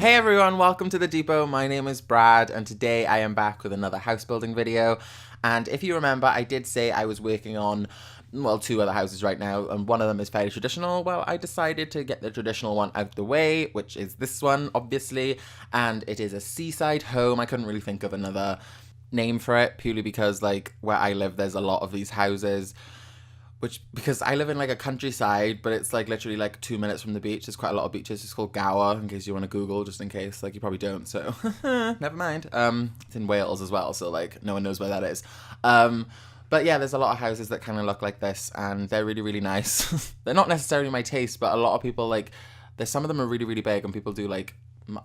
Hey everyone, welcome to the Depot. My name is Brad and today I am back with another house building video. And if you remember, I did say I was working on, well, two other houses right now, and one of them is fairly traditional. Well, I decided to get the traditional one out the way, which is this one, obviously, and it is a seaside home. I couldn't really think of another name for it, purely because, like, where I live, there's a lot of these houses. Because I live in like a countryside, but it's like literally like 2 minutes from the beach. There's quite a lot of beaches. It's called Gower, in case you want to Google, just in case. Like, you probably don't, so never mind. It's in Wales as well, so like no one knows where that is. But yeah, there's a lot of houses that kind of look like this, and they're really, really nice. They're not necessarily my taste, but a lot of people like. There's some of them are really, really big, and people do like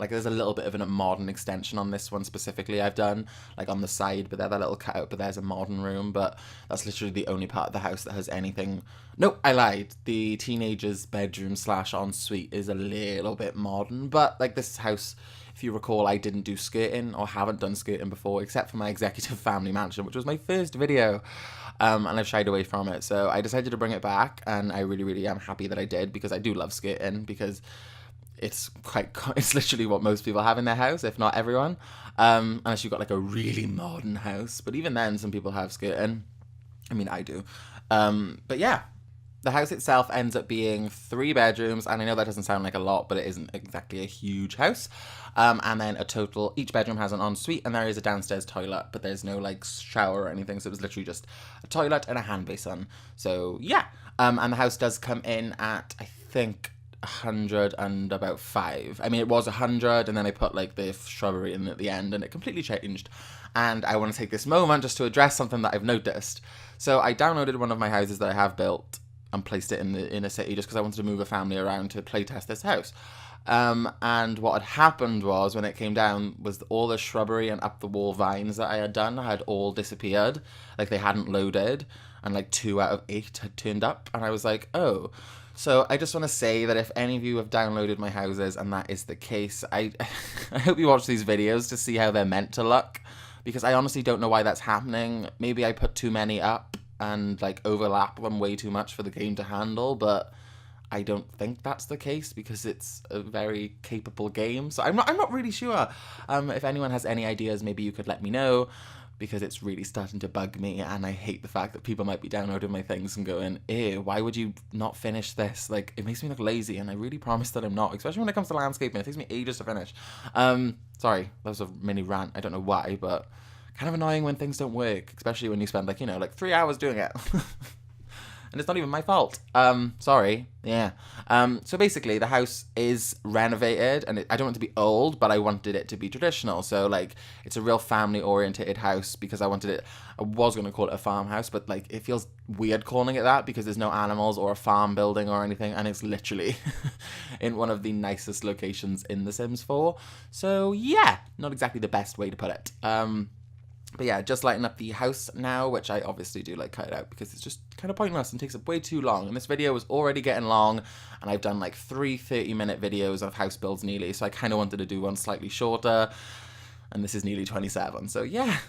there's a little bit of a modern extension on this one specifically I've done, like on the side, but there's that little cutout, but there's a modern room, but that's literally the only part of the house that has anything. Nope, I lied. The teenager's bedroom / ensuite is a little bit modern, but like this house, if you recall, I didn't do skirting or haven't done skirting before, except for my executive family mansion, which was my first video. And I've shied away from it, so I decided to bring it back, and I really, really am happy that I did, because I do love skirting, because it's literally what most people have in their house, if not everyone, unless you've got like a really modern house. But even then, some people have skirting. I mean, I do. But yeah, the house itself ends up being 3 bedrooms, and I know that doesn't sound like a lot, but it isn't exactly a huge house. And then each bedroom has an ensuite, and there is a downstairs toilet, but there's no like shower or anything, so it was literally just a toilet and a hand basin. So yeah, and the house does come in at, I think, 100 and about 5. I mean, it was 100, and then I put like the shrubbery in at the end, and it completely changed. And I want to take this moment just to address something that I've noticed. So I downloaded one of my houses that I have built and placed it in the inner city, just because I wanted to move a family around to playtest this house. And what had happened was, when it came down, was all the shrubbery and up the wall vines that I had done had all disappeared. Like, they hadn't loaded, and like 2 out of 8 had turned up, and I was like, oh. So I just want to say that if any of you have downloaded my houses and that is the case, I hope you watch these videos to see how they're meant to look, because I honestly don't know why that's happening. Maybe I put too many up and like overlap them way too much for the game to handle, but I don't think that's the case, because it's a very capable game. So I'm not really sure. If anyone has any ideas, maybe you could let me know, because it's really starting to bug me, and I hate the fact that people might be downloading my things and going, ew, why would you not finish this? Like, it makes me look lazy, and I really promise that I'm not, especially when it comes to landscaping. It takes me ages to finish. Sorry, that was a mini rant. I don't know why, but kind of annoying when things don't work, especially when you spend like 3 hours doing it. And it's not even my fault. Sorry. Yeah. So basically, the house is renovated, and I don't want it to be old, but I wanted it to be traditional. So, like, it's a real family-oriented house, because I was going to call it a farmhouse, but, like, it feels weird calling it that, because there's no animals or a farm building or anything, and it's literally in one of the nicest locations in The Sims 4. So, yeah, not exactly the best way to put it. But yeah, just lighting up the house now, which I obviously do like cut it out, because it's just kind of pointless and takes up way too long. And this video was already getting long, and I've done like 3 30-minute videos of house builds nearly, so I kind of wanted to do one slightly shorter, and this is nearly 27. So yeah,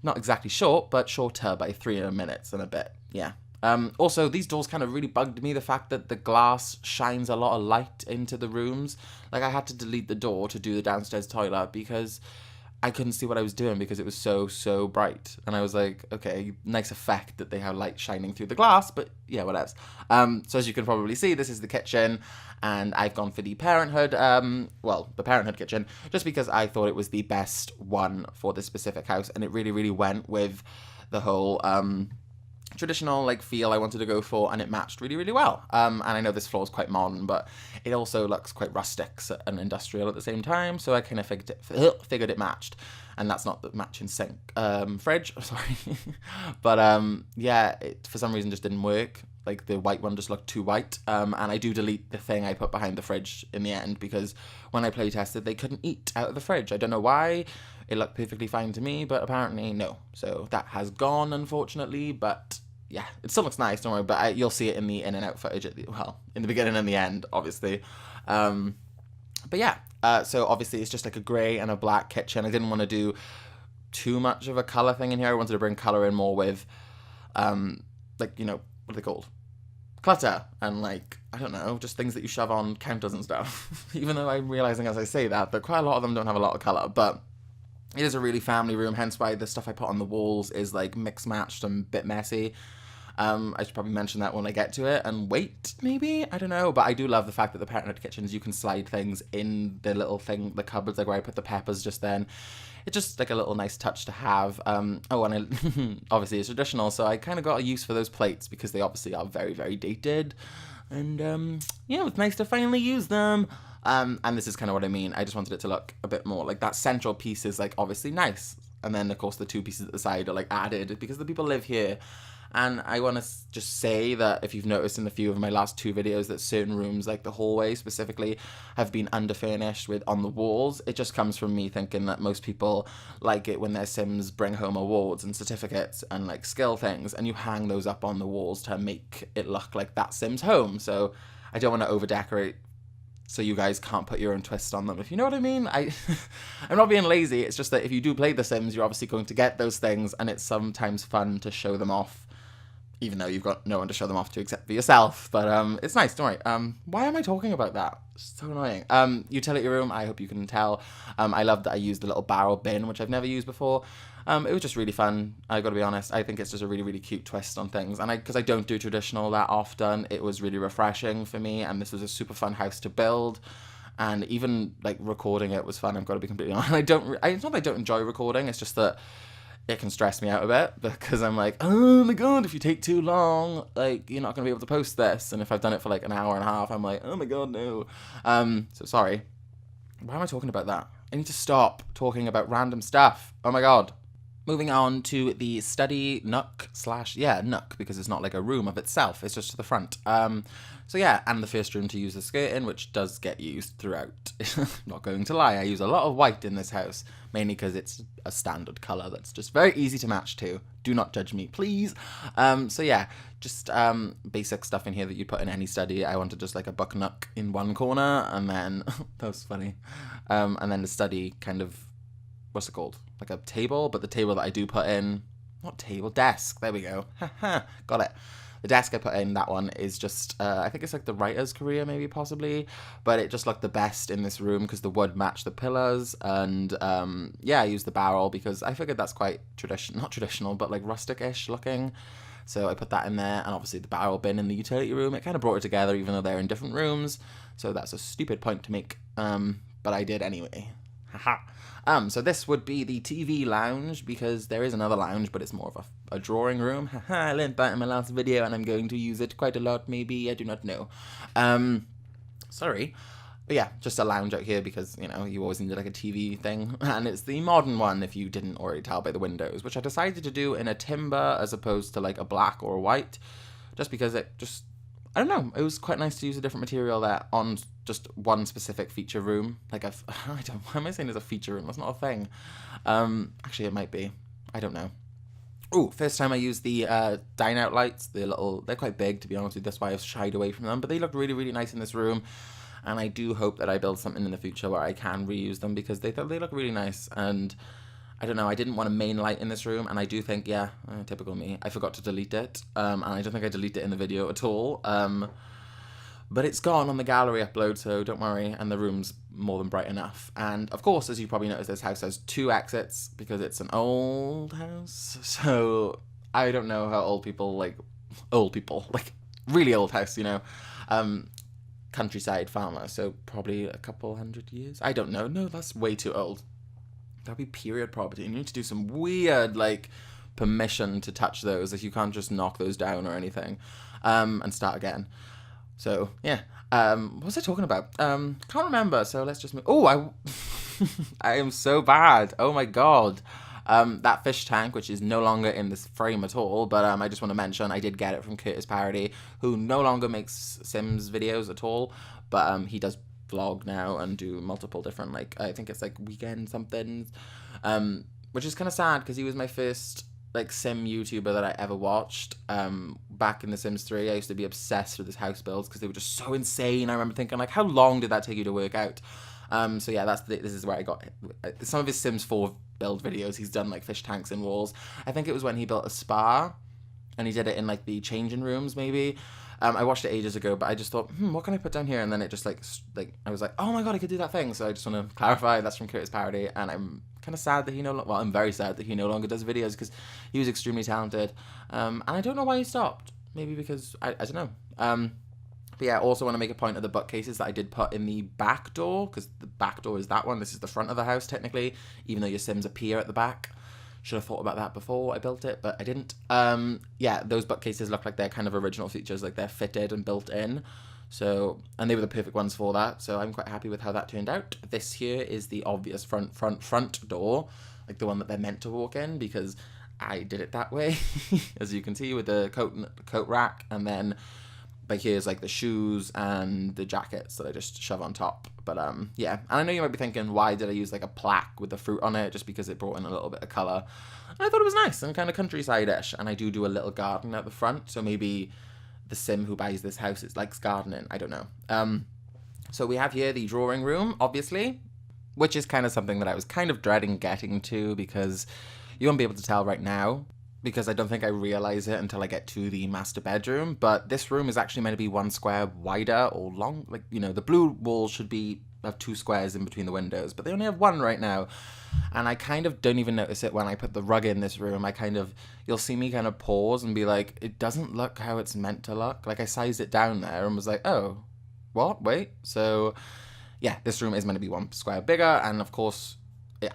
not exactly short, but shorter by 3 minutes and a bit. Yeah. Also, these doors kind of really bugged me, the fact that the glass shines a lot of light into the rooms. Like, I had to delete the door to do the downstairs toilet, because I couldn't see what I was doing, because it was so bright. And I was like, okay, nice effect that they have light shining through the glass, but yeah, what else? So as you can probably see, this is the kitchen, and I've gone for the Parenthood, the Parenthood kitchen, just because I thought it was the best one for this specific house, and it really, really went with the whole traditional like feel I wanted to go for, and it matched really, really well. And I know this floor is quite modern, but it also looks quite rustic and industrial at the same time, so I kind of figured it matched. And that's not the matching sink fridge, sorry. But yeah, it for some reason just didn't work. Like, the white one just looked too white, and I do delete the thing I put behind the fridge in the end, because when I play tested, they couldn't eat out of the fridge. I don't know why. It looked perfectly fine to me, but apparently no. So that has gone, unfortunately, but yeah, it still looks nice, don't worry, but you'll see it in the in and out footage, in the beginning and the end, obviously. But yeah, so obviously it's just like a grey and a black kitchen. I didn't want to do too much of a colour thing in here. I wanted to bring colour in more with, like, what are they called? clutter and like, I don't know, just things that you shove on counters and stuff. Even though I'm realizing as I say that quite a lot of them don't have a lot of color, but it is a really family room, hence why the stuff I put on the walls is like mixed matched and a bit messy. I should probably mention that when I get to it and wait, maybe? I don't know. But I do love the fact that the Parenthood kitchens, you can slide things in the little thing, the cupboards, like where I put the peppers just then. It's just like a little nice touch to have. Oh, and obviously it's traditional, so I kind of got a use for those plates because they obviously are very, very dated. And yeah, it's nice to finally use them. And this is kind of what I mean. I just wanted it to look a bit more like that central piece is like obviously nice. And then of course the two pieces at the side are like added because the people live here. And I want to just say that if you've noticed in a few of my last two videos that certain rooms, like the hallway specifically, have been underfurnished with on the walls, it just comes from me thinking that most people like it when their Sims bring home awards and certificates and like skill things, and you hang those up on the walls to make it look like that Sim's home. So I don't want to over decorate so you guys can't put your own twist on them, if you know what I mean. I'm not being lazy, it's just that if you do play The Sims, you're obviously going to get those things, and it's sometimes fun to show them off, even though you've got no one to show them off to except for yourself. But it's nice, don't worry. Why am I talking about that? It's so annoying. Utility room, I hope you can tell. I love that I used the little barrel bin, which I've never used before. It was just really fun, I gotta be honest. I think it's just a really, really cute twist on things. And because I don't do traditional that often, it was really refreshing for me. And this was a super fun house to build. And even like recording it was fun, I've got to be completely honest. It's not that I don't enjoy recording, it's just that it can stress me out a bit because I'm like, oh my god, if you take too long, like, you're not going to be able to post this. And if I've done it for like an hour and a half, I'm like, oh my god, no. So sorry. Why am I talking about that? I need to stop talking about random stuff. Oh my god. Moving on to the study nook nook, because it's not like a room of itself, it's just to the front. So yeah, and the first room to use the skirt in, which does get used throughout. Not going to lie, I use a lot of white in this house, mainly because it's a standard colour that's just very easy to match to. Do not judge me, please. So yeah, just basic stuff in here that you put in any study. I wanted just like a book nook in one corner, and then, that was funny, and then the study kind of, what's it called? Like a table, but the table that I do put in, not table, desk, there we go. Got it. The desk I put in, that one, is just, I think it's like the writer's career, maybe, possibly. But it just looked the best in this room because the wood matched the pillars. And, yeah, I used the barrel because I figured that's quite not traditional, but like rustic-ish looking. So I put that in there. And obviously the barrel bin in the utility room, it kind of brought it together, even though they're in different rooms. So that's a stupid point to make. But I did anyway. Haha. So this would be the TV lounge, because there is another lounge, but it's more of a drawing room. Haha, I learned that in my last video, and I'm going to use it quite a lot, maybe, I do not know. Sorry. But yeah, just a lounge out here, because, you know, you always need like a TV thing, and it's the modern one, if you didn't already tell by the windows, which I decided to do in a timber, as opposed to like a black or a white, just because it just, I don't know, it was quite nice to use a different material there on just one specific feature room. Like why am I saying there's a feature room? That's not a thing. Actually, it might be. I don't know. Oh, first time I used the dine out lights. They're quite big, to be honest with you. That's why I've shied away from them. But they look really, really nice in this room. And I do hope that I build something in the future where I can reuse them, because they look really nice. And I don't know, I didn't want a main light in this room, and I do think, yeah, typical me, I forgot to delete it, and I don't think I deleted it in the video at all, but it's gone on the gallery upload, so don't worry, and the room's more than bright enough. And of course, as you probably noticed, this house has 2 exits, because it's an old house, so I don't know how old people, like really old house, you know, countryside farmer, so probably a couple 100 years, I don't know, no, that's way too old. That'd be period property. You need to do some weird, like, permission to touch those. Like, you can't just knock those down or anything. And start again. So, yeah. What was I talking about? Can't remember, so let's just move. Oh, I am so bad. Oh, my God. That fish tank, which is no longer in this frame at all, but I just want to mention I did get it from Curtis Parody, who no longer makes Sims videos at all, but he does vlog now and do multiple different, like, I think it's like weekend somethings, which is kind of sad because he was my first like sim YouTuber that I ever watched. Back in The Sims 3, I used to be obsessed with his house builds because they were just so insane. I remember thinking, like, how long did that take you to work out? So yeah, this is where I got some of his Sims 4 build videos. He's done like fish tanks in walls. I think it was when he built a spa, and he did it in like the changing rooms maybe. I watched it ages ago, but I just thought, what can I put down here? And then it just like I was like, oh my god, I could do that thing. So I just want to clarify that's from Curtis Parody, and I'm kind of sad that I'm very sad that he no longer does videos because he was extremely talented. And I don't know why he stopped. Maybe because I don't know. But yeah, I also want to make a point of the bookcases that I did put in the back door, because the back door is that one. This is the front of the house, technically, even though your Sims appear at the back. Should have thought about that before I built it, but I didn't. Yeah, those bookcases look like they're kind of original features, like they're fitted and built in. So, and they were the perfect ones for that, so I'm quite happy with how that turned out. This here is the obvious front door, like the one that they're meant to walk in, because I did it that way, as you can see, with the coat rack, and then by here's like the shoes and the jackets that I just shove on top. But yeah, and I know you might be thinking, why did I use like a plaque with the fruit on it? Just because it brought in a little bit of colour. And I thought it was nice and kind of countryside-ish, and I do a little garden at the front, so maybe the Sim who buys this house likes gardening, I don't know. So we have here the drawing room, obviously, which is kind of something that I was kind of dreading getting to, because you won't be able to tell right now, because I don't think I realize it until I get to the master bedroom, but this room is actually meant to be 1 square wider or long, like, you know, the blue wall should have 2 squares in between the windows, but they only have 1 right now, and I kind of don't even notice it when I put the rug in this room. You'll see me kind of pause and be like, it doesn't look how it's meant to look. Like, I sized it down there and was like, oh, what, wait, so yeah, this room is meant to be 1 square bigger, and of course,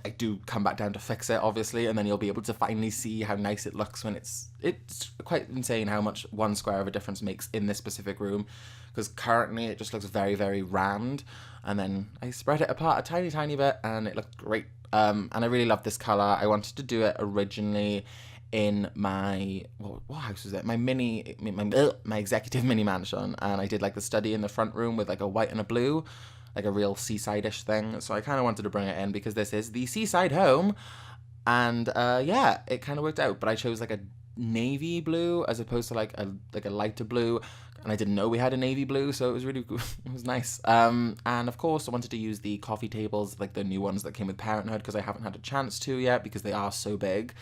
I do come back down to fix it, obviously, and then you'll be able to finally see how nice it looks when it's quite insane how much 1 square of a difference makes in this specific room, because currently it just looks very, very rammed, and then I spread it apart a tiny, tiny bit, and it looked great, and I really love this colour. I wanted to do it originally in my, what house was it? My executive mini mansion, and I did like the study in the front room with like a white and a blue, like a real seaside-ish thing, so I kind of wanted to bring it in because this is the Seaside Home, and yeah, it kind of worked out, but I chose like a navy blue as opposed to like a lighter blue, and I didn't know we had a navy blue, so it was really cool. It was nice. And of course I wanted to use the coffee tables, like the new ones that came with Parenthood, because I haven't had a chance to yet because they are so big.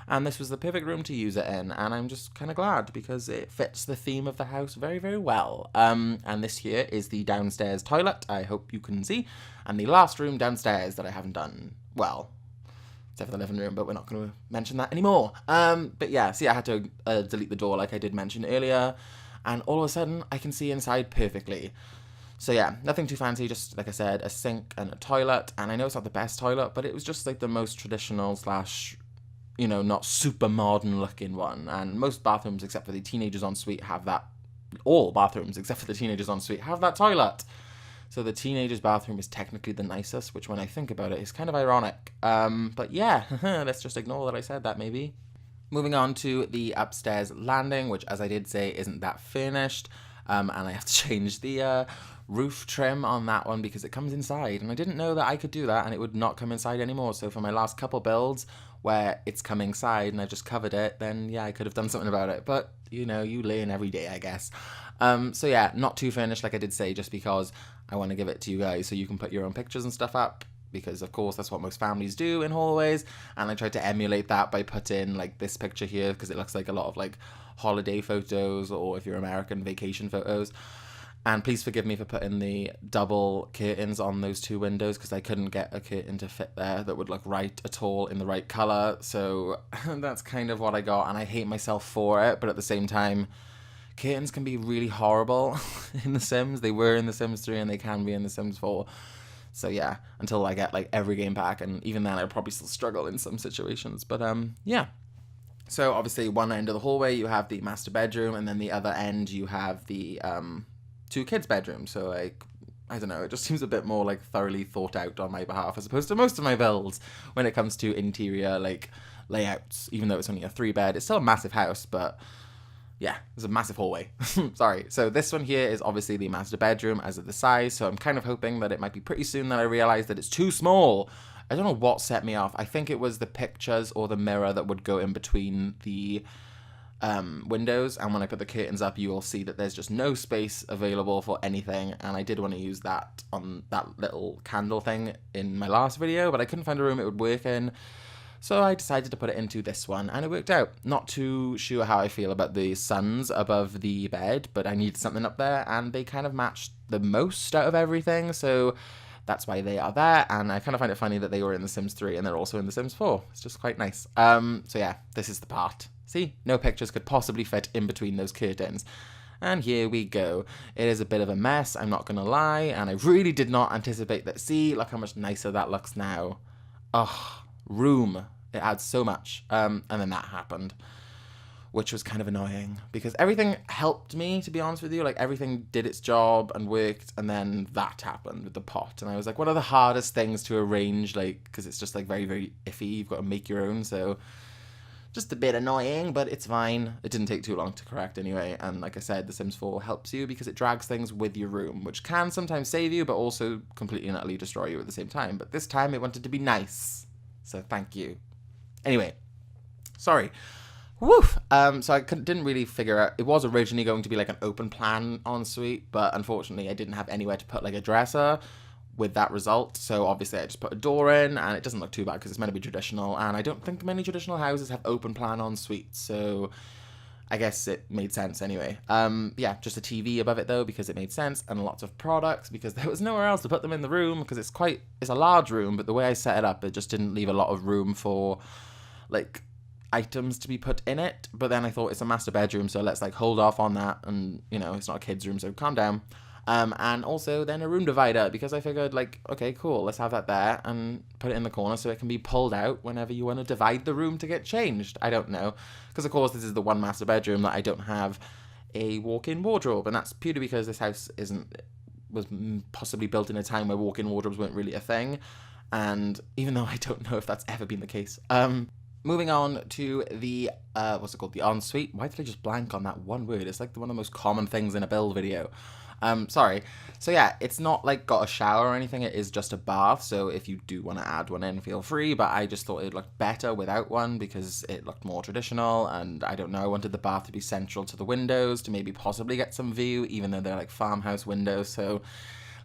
And this was the perfect room to use it in, and I'm just kind of glad because it fits the theme of the house very, very well. And this here is the downstairs toilet, I hope you can see, and the last room downstairs that I haven't done, well, except for the living room, but we're not going to mention that anymore. But yeah, see, I had to delete the door like I did mention earlier, and all of a sudden I can see inside perfectly. So yeah, nothing too fancy, just like I said, a sink and a toilet, and I know it's not the best toilet, but it was just like the most traditional slash, you know, not super modern looking one, and most bathrooms except for the teenagers ensuite have that. All bathrooms except for the teenagers ensuite have that toilet. So the teenagers bathroom is technically the nicest, which when I think about it is kind of ironic. But yeah, let's just ignore that I said that maybe. Moving on to the upstairs landing, which as I did say isn't that finished, and I have to change the roof trim on that one because it comes inside, and I didn't know that I could do that and it would not come inside anymore. So for my last couple builds where it's coming inside and I just covered it, then yeah, I could have done something about it, but you know, you learn every day, I guess. So yeah, not too finished like I did say, just because I want to give it to you guys so you can put your own pictures and stuff up, because of course that's what most families do in hallways, and I tried to emulate that by putting like this picture here because it looks like a lot of like holiday photos, or if you're American, vacation photos. And please forgive me for putting the double curtains on those 2 windows because I couldn't get a curtain to fit there that would look right at all in the right colour. So that's kind of what I got, and I hate myself for it, but at the same time, curtains can be really horrible in The Sims. They were in The Sims 3 and they can be in The Sims 4. So yeah, until I get like every game back, and even then I'd probably still struggle in some situations. But yeah. So obviously one end of the hallway you have the master bedroom, and then the other end you have the 2 kids' bedrooms. So like, I don't know, it just seems a bit more like thoroughly thought out on my behalf as opposed to most of my builds when it comes to interior like layouts. Even though it's only a 3-bed, it's still a massive house, but yeah, there's a massive hallway. Sorry. So this one here is obviously the master bedroom as of the size, so I'm kind of hoping that it might be pretty soon that I realize that it's too small. I don't know what set me off. I think it was the pictures or the mirror that would go in between the windows, and when I put the curtains up you will see that there's just no space available for anything, and I did want to use that on that little candle thing in my last video, but I couldn't find a room it would work in. So I decided to put it into this one, and it worked out. Not too sure how I feel about the suns above the bed, but I needed something up there, and they kind of matched the most out of everything, so that's why they are there. And I kind of find it funny that they were in The Sims 3 and they're also in The Sims 4. It's just quite nice. So yeah, this is the part. See, no pictures could possibly fit in between those curtains. And here we go. It is a bit of a mess, I'm not gonna lie, and I really did not anticipate that. See, look how much nicer that looks now. Oh, room. It adds so much. And then that happened, which was kind of annoying because everything helped me, to be honest with you. Like, everything did its job and worked, and then that happened with the pot. And I was like, what are the hardest things to arrange? Like, because it's just like very, very iffy. You've got to make your own, so just a bit annoying, but it's fine. It didn't take too long to correct anyway. And like I said, The Sims 4 helps you because it drags things with your room, which can sometimes save you, but also completely and utterly destroy you at the same time. But this time it wanted to be nice, so thank you. Anyway, sorry. Woof. So I didn't really figure out. It was originally going to be like an open plan ensuite, but unfortunately I didn't have anywhere to put like a dresser with that result. So obviously I just put a door in, and it doesn't look too bad because it's meant to be traditional, and I don't think many traditional houses have open plan ensuite, so I guess it made sense anyway. Yeah, just a TV above it though because it made sense, and lots of products because there was nowhere else to put them in the room because it's a large room, but the way I set it up, it just didn't leave a lot of room for like items to be put in it. But then I thought it's a master bedroom, so let's like hold off on that, and you know, it's not a kid's room, so calm down. And also then a room divider because I figured like, okay, cool, let's have that there and put it in the corner so it can be pulled out whenever you want to divide the room to get changed. I don't know, because of course this is the one master bedroom that I don't have a walk-in wardrobe, and that's purely because this house was possibly built in a time where walk-in wardrobes weren't really a thing, and even though I don't know if that's ever been the case. Moving on to the, what's it called? The ensuite. Why did I just blank on that one word? It's like one of the most common things in a build video. Sorry. So yeah, it's not like got a shower or anything. It is just a bath. So if you do want to add one in, feel free. But I just thought it looked better without one because it looked more traditional. And I don't know, I wanted the bath to be central to the windows to maybe possibly get some view, even though they're like farmhouse windows. So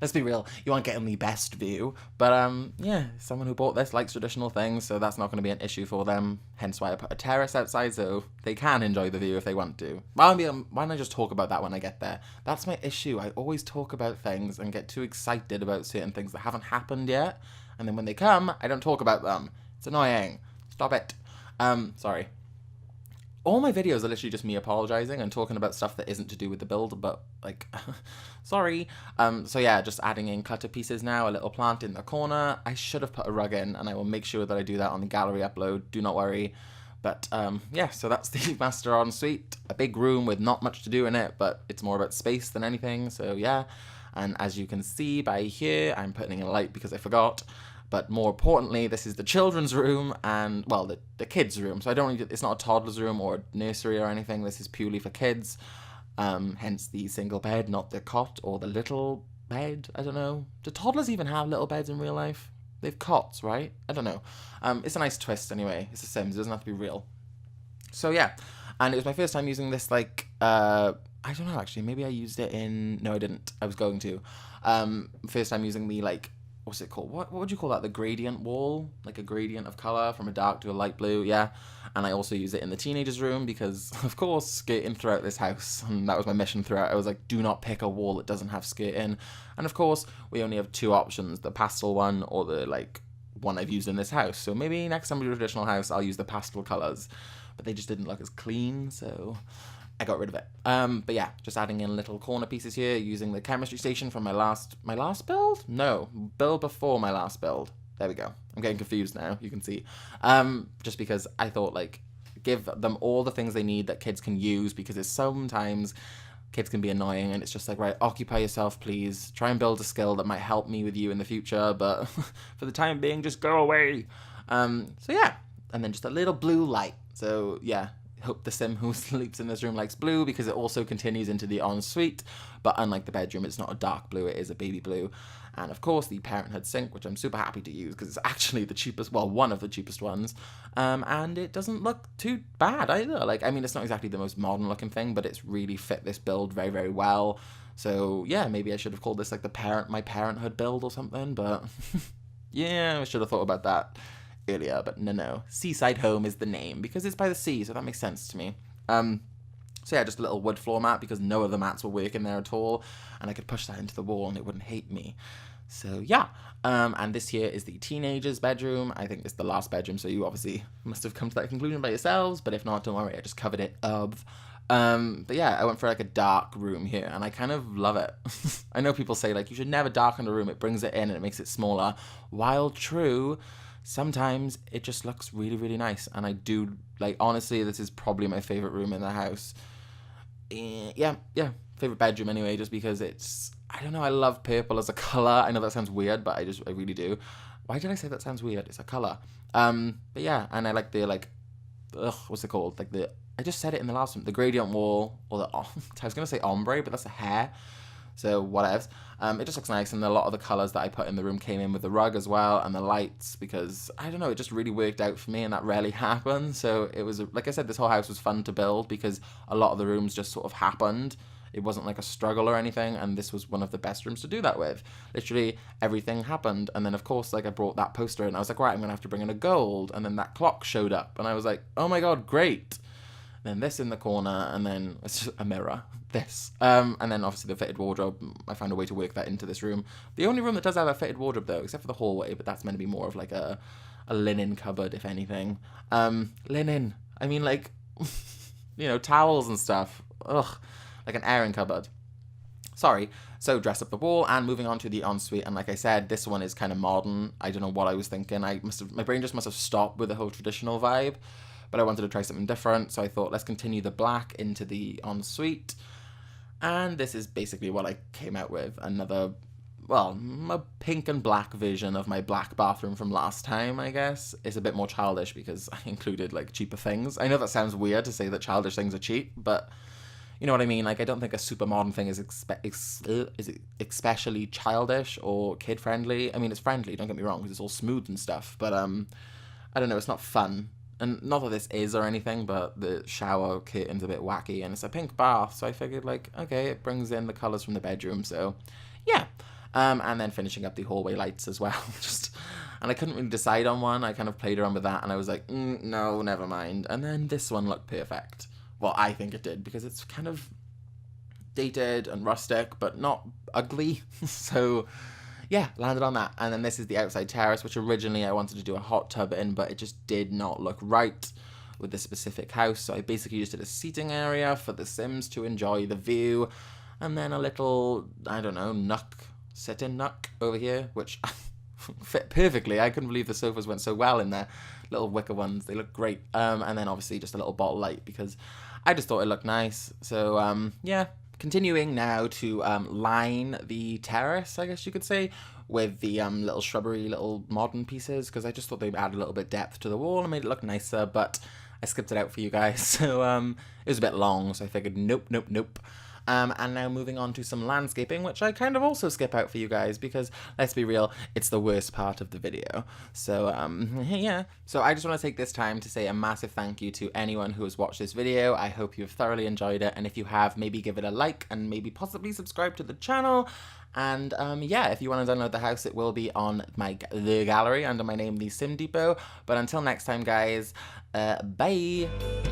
let's be real, you aren't getting the best view. But yeah, someone who bought this likes traditional things, so that's not going to be an issue for them. Hence why I put a terrace outside, so they can enjoy the view if they want to. Why don't I just talk about that when I get there? That's my issue. I always talk about things and get too excited about certain things that haven't happened yet. And then when they come, I don't talk about them. It's annoying. Stop it. Sorry. All my videos are literally just me apologizing and talking about stuff that isn't to do with the build, but like, sorry. So yeah, just adding in clutter pieces now, a little plant in the corner. I should have put a rug in, and I will make sure that I do that on the gallery upload, do not worry. But yeah, so that's the master ensuite. A big room with not much to do in it, but it's more about space than anything, so yeah. And as you can see by here, I'm putting in a light because I forgot. But more importantly, this is the children's room and, well, the kids' room. So it's not a toddler's room or a nursery or anything. This is purely for kids. Hence the single bed, not the cot or the little bed. I don't know. Do toddlers even have little beds in real life? They've cots, right? I don't know. It's a nice twist anyway. It's a Sims. It doesn't have to be real. So yeah. And it was my first time using this, like, I don't know, actually. Maybe I used it in... No, I didn't. I was going to. First time using the, like... What's it called? What would you call that? The gradient wall? Like a gradient of colour from a dark to a light blue, yeah. And I also use it in the teenagers' room because, of course, skirting throughout this house. And that was my mission throughout. I was like, do not pick a wall that doesn't have skirting. And of course, we only have two options, the pastel one or the, like, one I've used in this house. So maybe next time we do a traditional house, I'll use the pastel colours. But they just didn't look as clean, so... I got rid of it. But yeah, just adding in little corner pieces here, using the chemistry station from my last build? No, build before my last build. There we go. I'm getting confused now, you can see. Just because I thought, like, give them all the things they need that kids can use, because it's sometimes kids can be annoying, and it's just like, right, occupy yourself, please. Try and build a skill that might help me with you in the future, but for the time being, just go away. So yeah, and then just a little blue light. So yeah. Hope the sim who sleeps in this room likes blue because it also continues into the ensuite, but unlike the bedroom, it's not a dark blue, it is a baby blue. And of course the parenthood sink, which I'm super happy to use because it's actually the cheapest, well, one of the cheapest ones, and it doesn't look too bad either. Like, I mean, it's not exactly the most modern looking thing, but it's really fit this build very, very well. So yeah, maybe I should have called this like my parenthood build or something, but yeah, I should have thought about that. earlier, but no. Seaside Home is the name because it's by the sea, so that makes sense to me. So yeah, just a little wood floor mat because no other mats were working there at all, and I could push that into the wall and it wouldn't hate me. So yeah, and this here is the teenager's bedroom. I think it's the last bedroom, so you obviously must have come to that conclusion by yourselves, but if not, don't worry, I just covered it up. But yeah, I went for like a dark room here, and I kind of love it. I know people say like you should never darken a room, it brings it in and it makes it smaller. While true, sometimes it just looks really, really nice, and I do, like, honestly, this is probably my favorite room in the house. Yeah, favorite bedroom anyway, just because it's, I don't know, I love purple as a color. I know that sounds weird, but I really do. Why did I say that sounds weird? It's a color. But yeah, and I like the, like, what's it called? Like I just said it in the last one, the gradient wall, or the, I was gonna say ombre, but that's a hair. So whatevs. It just looks nice, and a lot of the colours that I put in the room came in with the rug as well, and the lights, because, I don't know, it just really worked out for me, and that rarely happens. So it was, like I said, this whole house was fun to build, because a lot of the rooms just sort of happened. It wasn't like a struggle or anything, and this was one of the best rooms to do that with. Literally, everything happened, and then, of course, like, I brought that poster in, I was like, right, I'm gonna have to bring in a gold, and then that clock showed up, and I was like, oh my god, great! Then this in the corner, and then it's just a mirror, this. And then obviously the fitted wardrobe, I found a way to work that into this room. The only room that does have a fitted wardrobe though, except for the hallway, but that's meant to be more of like a linen cupboard, if anything. Linen, I mean like, you know, towels and stuff. Ugh, like an airing cupboard. Sorry. So dress up the wall, and moving on to the ensuite, and like I said, this one is kind of modern. I don't know what I was thinking. My brain just must have stopped with the whole traditional vibe. But I wanted to try something different, so I thought, let's continue the black into the ensuite. And this is basically what I came out with. Another, well, a pink and black version of my black bathroom from last time, I guess. It's a bit more childish because I included, like, cheaper things. I know that sounds weird to say that childish things are cheap, but you know what I mean? Like, I don't think a super modern thing is especially childish or kid-friendly. I mean, it's friendly, don't get me wrong, because it's all smooth and stuff, but I don't know, it's not fun. And not that this is or anything, but the shower curtain's a bit wacky, and it's a pink bath, so I figured, like, okay, it brings in the colours from the bedroom, so, yeah. And then finishing up the hallway lights as well, and I couldn't really decide on one. I kind of played around with that, and I was like, no, never mind. And then this one looked perfect. Well, I think it did, because it's kind of dated and rustic, but not ugly, so yeah, landed on that. And then this is the outside terrace, which originally I wanted to do a hot tub in, but it just did not look right with this specific house. So I basically just did a seating area for the Sims to enjoy the view. And then a little, I don't know, sit-in nook over here, which fit perfectly. I couldn't believe the sofas went so well in there. Little wicker ones, they look great. And then obviously just a little bottle light because I just thought it looked nice. So yeah. Continuing now to line the terrace, I guess you could say, with the little shrubbery, little modern pieces, because I just thought they'd add a little bit depth to the wall and made it look nicer, but I skipped it out for you guys, so it was a bit long, so I figured nope. And now moving on to some landscaping, which I kind of also skip out for you guys, because, let's be real, it's the worst part of the video. So, yeah. So I just want to take this time to say a massive thank you to anyone who has watched this video. I hope you have thoroughly enjoyed it, and if you have, maybe give it a like, and maybe possibly subscribe to the channel. And, yeah, if you want to download the house, it will be on the gallery under my name, The Sim Depot. But until next time, guys, bye!